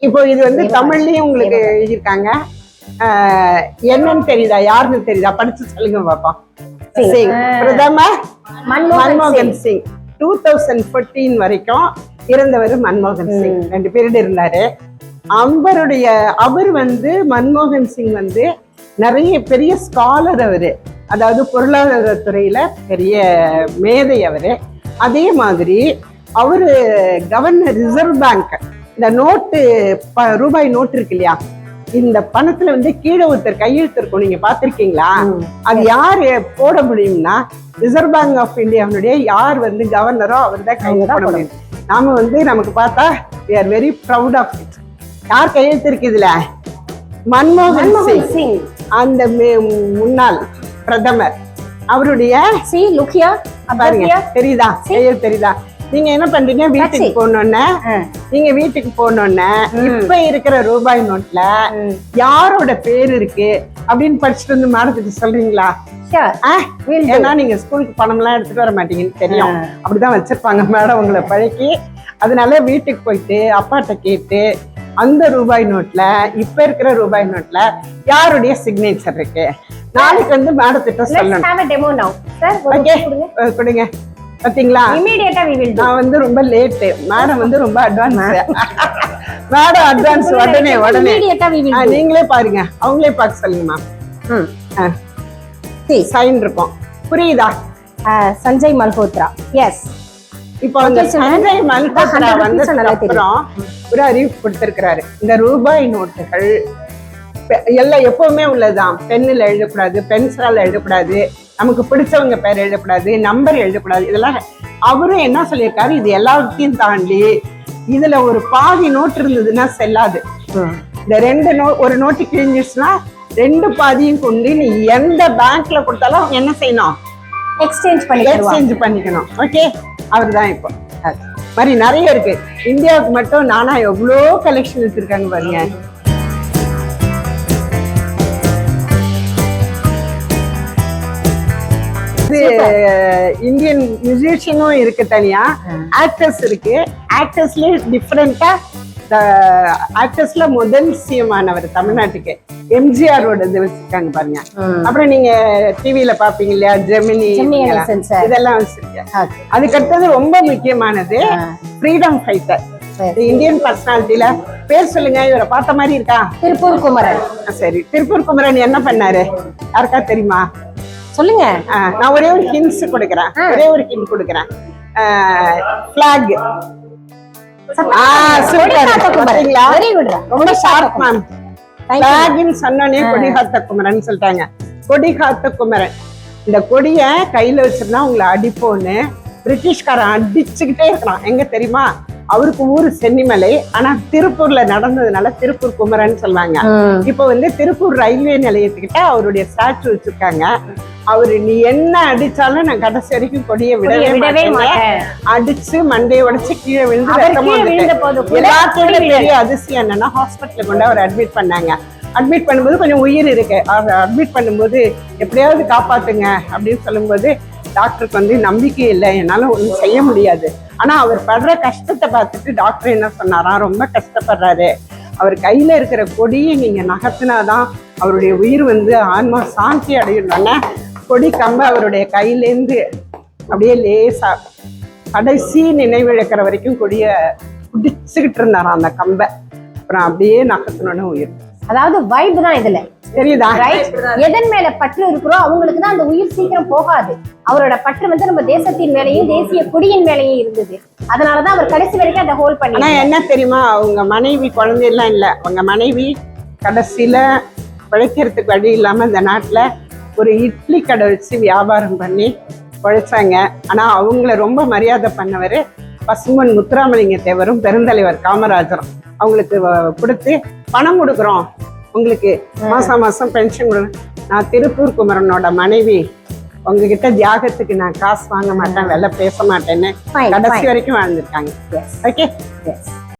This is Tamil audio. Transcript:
இப்போ இது வந்து தமிழ்லயும் உங்களுக்கு எழுதியிருக்காங்க. என்னன்னு தெரியுதா, யாருன்னு தெரியுதா? படிச்சு சொல்லுங்க பாப்போம். சிங், பிரதமர் மன்மோகன் சிங். 2014 வரைக்கும் இருந்தவர் மன்மோகன் சிங். 2 பீரியட் இருந்தாரு. அவர் வந்து மன்மோகன் சிங் வந்து நிறைய பெரிய ஸ்காலர் அவரு, அதாவது பொருளாதார துறையில பெரிய மேதை அவரு. அதே மாதிரி அவரு கவர்னர் ரிசர்வ் பேங்க். இந்த நோட்டு ரூபாய் நோட்டு இருக்கு இல்லையா, இந்த பணத்துல வந்து கீழே ஒருத்தர் கையெழுத்து இருக்கும், நீங்க பாத்திருக்கீங்களா? அது யாரு போட முடியும்னா ரிசர்வ் பேங்க் ஆஃப் இந்தியாவுடைய யார் வந்து கவர்னரோ அவர் தான் கையெழுத்து போட முடியும். நாம வந்து நமக்கு பார்த்தா we are very proud of it. யார் கையெழுத்து இருக்கு இதுல? மன்மோகன் சிங், அந்த முன்னாள் பிரதமர். அவருடைய தெரியுதா கையெழுத்து? தெரியுதா? நீங்க என்ன பண்றீங்க, வீட்டுக்கு போனோன்னே இப்ப இருக்கிற ரூபாய் நோட்ல யாரோட பேர் இருக்கு அப்படின்னு படிச்சுட்டு வந்து மேடத்துக்கு சொல்றீங்களா? ஏன்னா நீங்க ஸ்கூலுக்கு பணம் எல்லாம் எடுத்துட்டு வர மாட்டீங்கன்னு தெரியும், அப்படிதான் வச்சிருப்பாங்க மேடம் உங்களை பழக்கி. அதனால வீட்டுக்கு போயிட்டு அப்பாட்ட கேட்டு அந்த ரூபாய் நோட்ல, இப்ப இருக்கிற ரூபாய் நோட்ல யாருடைய சிக்னேச்சர் இருக்கு, நாளைக்கு வந்து மேடத்திட்ட சொல்லணும். கொடுங்க. பாத்தீங்களா, நான் வந்து ரொம்ப லேட், மேடம் வந்து ரொம்ப அட்வான்ஸ். Madam advance. உடனே நீங்களே பாருங்க, அவங்களே பார்க்க சொல்லுங்கம்மா. சைன் இருக்கும், புரியுதா? சஞ்சய் மல்ஹோத்ரா. எஸ். இப்போ அந்த சஞ்சய் மல்ஹோத்ரா வந்து அப்புறம் ஒரு அறிவிப்பு கொடுத்திருக்கிறாரு. இந்த ரூபாய் நோட்டுகள் எல்லாம் எப்பவுமே உள்ளதுதான். பென்னில் எழுதக்கூடாது, பென்சிலால் எழுதக்கூடாது, நமக்கு பிடிச்சவங்க பேர் எழுதக்கூடாது, நம்பர் எழுதக்கூடாது. இதெல்லாம் அவரும் என்ன சொல்லியிருக்காரு, இது எல்லாத்தையும் தாண்டி இதுல ஒரு பாதி நோட்டு இருந்ததுன்னா செல்லாது. இந்த ஒரு நோட்டு கிழிஞ்சிச்சுன்னா 2 பாதியும் கொண்டு நீ எந்த பேங்க்ல கொடுத்தாலும் என்ன செய்யணும், எக்ஸ்சேஞ்ச் பண்ணிக்கணும். ஓகே, அவர் தான் இப்போ மாதிரி நிறைய இருக்கு. இந்தியாவுக்கு மட்டும் நானா எவ்வளோ கலெக்ஷன் வச்சிருக்காங்க பாருங்க. இந்தியன் மியூசிஷியனும் இருக்கு, தனியா ஆக்டர்ஸ் இருக்கு. ஆக்டர்ஸ்ல டிஃபரெண்டா ஆக்டர்ஸ்ல முதல் சிஎம் ஆனவர் தமிழ்நாட்டுக்கு எம்ஜிஆரோட இது வச்சிருக்காங்க பாருங்க. அப்புறம் நீங்க டிவில பாப்பீங்க இல்லையா, ஜெமினி, இதெல்லாம் வச்சிருக்கேன். அதுக்கடுத்தது ரொம்ப முக்கியமானது ஃப்ரீடம் ஃபைட்டர், இந்தியன் பர்சனாலிட்டியில பேர் சொல்லுங்க. இவரை பார்த்த மாதிரி இருக்கா? திருப்பூர் குமரன். சரி, திருப்பூர் குமரன் என்ன பண்ணாரு யாருக்கா தெரியுமா? சொல்லுங்க. நான் ஒரே ஒரு ஹிண்ட்ஸ் கொடுக்குறேன், ஃபிளாக். ரொம்ப ஷார்ப் மேம். ஃபிளாக்னு சொன்னோன்னே கொடிகாத்த குமரன் சொல்லிட்டாங்க. கொடிகாத்த குமரன். இந்த கொடிய கையில வச்சிருந்தா உங்களை அடிப்போன்னு பிரிட்டிஷ்காரன் அடிச்சுக்கிட்டே இருக்கிறான். எங்க தெரியுமா? அவருக்கு ஊரு சென்னிமலை, ஆனா திருப்பூர்ல நடந்ததுனால திருப்பூர் குமரன் சொல்லுவாங்க. இப்ப வந்து திருப்பூர் ரயில்வே நிலையத்துக்கிட்ட அவருடைய ஸ்டாச்சு வச்சிருக்காங்க. அவரு நீ என்ன அடிச்சாலும் நான் கடைசி வரைக்கும் கொடியை விடவே மாட்டேன், அடிச்சு மண்டையை உடைச்சு கீழே விழுந்து எல்லாத்தோட பெரிய அதிசயம் என்னன்னா, ஹாஸ்பிட்டலுக்கு கொண்டு அவர் அட்மிட் பண்ணாங்க. அட்மிட் பண்ணும்போது கொஞ்சம் உயிர் இருக்கு. அட்மிட் பண்ணும்போது எப்படியாவது காப்பாத்துங்க அப்படின்னு சொல்லும்போது டாக்டருக்கு வந்து நம்பிக்கை இல்லை, என்னால ஒன்றும் செய்ய முடியாது. ஆனா அவர் படுற கஷ்டத்தை பார்த்துட்டு டாக்டர் என்ன சொன்னாராம், ரொம்ப கஷ்டப்படுறாரு, அவர் கையில இருக்கிற கொடியை நீங்க நகர்த்தினாதான் அவருடைய உயிர் வந்து ஆன்மா சாந்தி அடையணும்னா கொடி கம்ப அவருடைய கையிலேருந்து அப்படியே லேசா கடைசி நினைவிழக்கிற வரைக்கும் கொடிய குடிச்சுக்கிட்டு இருந்தாராம் அந்த கம்பை. அப்புறம் அப்படியே நகர்த்தணும்னு உயிர். அதாவது வைப் தான் இதுல தெரியுதா? எதன் மேல பற்று இருக்கிறோம் அவங்களுக்கு தான் அந்த உயிர் சீக்கிரம் போகாது. அவரோட பற்று வந்து நம்ம தேசத்தின் மேலேயும் தேசிய கொடியின் மேலேயும் இருந்தது. அதனாலதான் அவர் கடைசி வரைக்கும் அதை ஹோல்ட் பண்ணி. ஆனா என்ன தெரியுமா, அவங்க மனைவி குழந்தை எல்லாம் இல்ல, அவங்க மனைவி கடைசியில பிழைக்கிறதுக்கு வழி இல்லாம இந்த நாட்டுல ஒரு இட்லி கடை வச்சு வியாபாரம் பண்ணி பிழைச்சாங்க. ஆனா அவங்கள ரொம்ப மரியாதை பண்ணவர் பசும்பொன் முத்துராமலிங்க தேவரும் பெருந்தலைவர் காமராஜரும். அவங்களுக்கு கொடுத்து பணம் கொடுக்குறோம், உங்களுக்கு மாசம் மாசம் பென்ஷன் கொடுக்குறோம். நான் திருப்பூர் குமரனோட மனைவி, உங்ககிட்ட தியாகத்துக்கு நான் காசு வாங்க மாட்டேன், வெள்ள பேச மாட்டேன்னு கடைசி வரைக்கும் வாழ்ந்துருக்காங்க. ஓகே.